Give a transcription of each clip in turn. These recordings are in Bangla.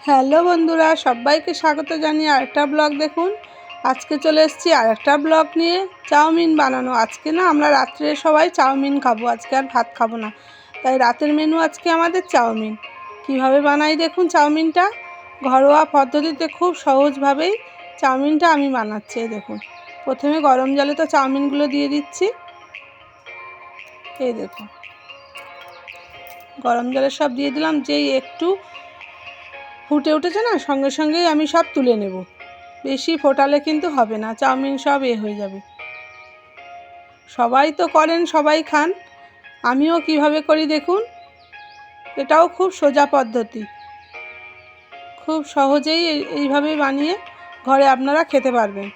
হ্যালো বন্ধুরা, সবাইকে স্বাগত জানিয়ে আরেকটা ব্লগ দেখুন। আজকে চলে এসেছি আরেকটা ব্লগ নিয়ে। চাউমিন বানানো। আজকে না আমরা রাত্রে সবাই চাউমিন খাবো, আজকে আর ভাত খাবো না। তাই রাতের মেনু আজকে আমাদের চাউমিন। কিভাবে বানাই দেখুন চাউমিনটা। ঘরোয়া পদ্ধতিতে খুব সহজভাবেই চাউমিনটা আমি বানাচ্ছি। দেখুন, প্রথমে গরম জলে তো চাউমিনগুলো দিয়ে দিচ্ছি। এই দেখুন, গরম জলে সব দিয়ে দিলাম। যেই একটু ফুটে উঠেছে না, সঙ্গে সঙ্গেই আমি সব তুলে নেব। বেশি ফোটালে কিন্তু হবে না, চাউমিন সব হয়ে যাবে। সবাই তো করেন, সবাই খান, আমিও কিভাবে করি দেখুন। এটাও খুব সোজা পদ্ধতি, খুব সহজেই এইভাবে বানিয়ে ঘরে আপনারা খেতে পারবেন।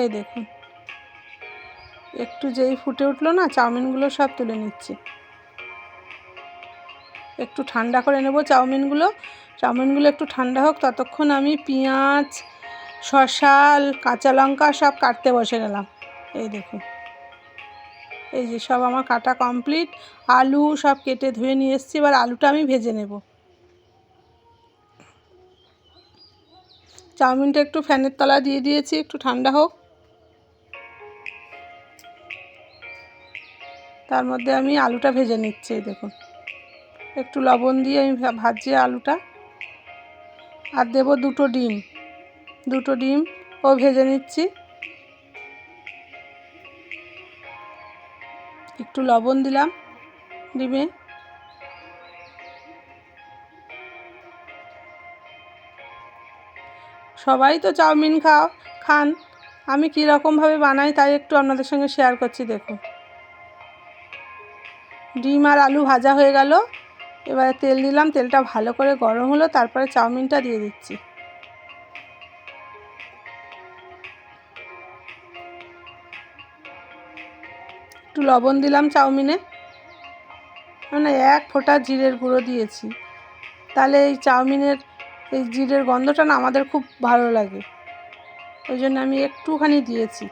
এই দেখুন, একটু যেই ফুটে উঠলো না, চাউমিনগুলো সব তুলে নিচ্ছি। একটু ঠান্ডা করে নেব চাউমিনগুলো একটু ঠান্ডা হোক, ততক্ষণ আমি পেঁয়াজ, শসা, কাঁচা লঙ্কা সব কাটতে বসে গেলাম। এই দেখুন, এই যে সব আমার কাটা কমপ্লিট। আলু সব কেটে ধুয়ে নিয়ে এসেছি। এবার আলুটা আমি ভেজে নেব। চাউমিনটা একটু ফ্যানের তলায় দিয়ে দিয়েছি, একটু ঠান্ডা হোক। তার মধ্যে আমি আলুটা ভেজে নিচ্ছি। দেখুন, একটু লবণ দিয়ে আমি ভাজছি আলুটা। আর দেব দুটো ডিম ও ভেজে নিচ্ছি। একটু লবণ দিলাম ডিমে। সবাই তো চাউমিন খান, আমি কীরকমভাবে বানাই তাই একটু আপনাদের সঙ্গে শেয়ার করছি। দেখুন, ডিম আর আলু ভাজা হয়ে গেল। এবারে তেল দিলাম, তেলটা ভালো করে গরম হলো, তারপরে চাউমিনটা দিয়ে দিচ্ছি। একটু লবণ দিলাম চাউমিনে, মানে এক ফোঁটা জিরের গুঁড়ো দিয়েছি। তাহলে এই চাউমিনের এই জিরের গন্ধটা না আমাদের খুব ভালো লাগে, ওই জন্য আমি একটুখানি দিয়েছি।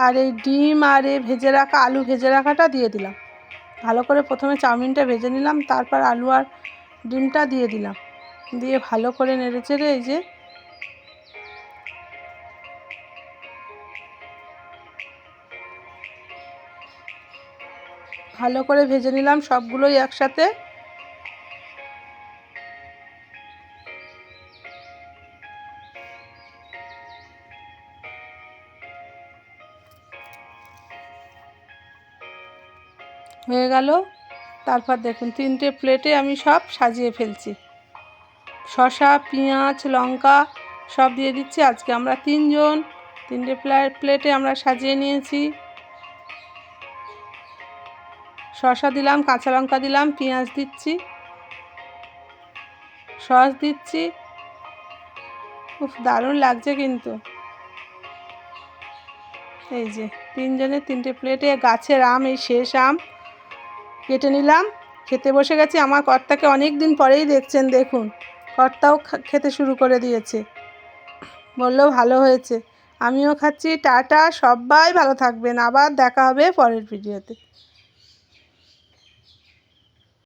আর এই ডিম আর আলু ভেজে রাখাটা দিয়ে দিলাম। ভালো করে প্রথমে চাউমিনটা ভেজে নিলাম, তারপর আলু আর ডিমটা দিয়ে দিলাম। দিয়ে ভালো করে নেড়ে চেড়ে এই যে ভালো করে ভেজে নিলাম সবগুলোই একসাথে। হয়ে গেল। তারপর দেখুন, 3টে প্লেটে আমি সব সাজিয়ে ফেলছি। শসা, পেঁয়াজ, লঙ্কা সব দিয়ে দিচ্ছি। আজকে আমরা 3 জন, 3টে প্লেটে আমরা সাজিয়ে নিয়েছি। শসা দিলাম, কাঁচা লঙ্কা দিলাম, পেঁয়াজ দিচ্ছি, সস দিচ্ছি। খুব দারুণ লাগছে কিন্তু। এই যে 3 জনের 3টে প্লেটে গাছের আম, এই শেষ আম কেটে নিলাম। খেতে বসে গেছি। আমার কর্তাকে অনেক দিন পরেই দেখছেন। দেখুন, কর্তাও খেতে শুরু করে দিয়েছে, বললো ভালো হয়েছে। আমিও খাচ্ছি। টাটা, সবাই ভালো থাকবেন। আবার দেখা হবে পরের ভিডিওতে।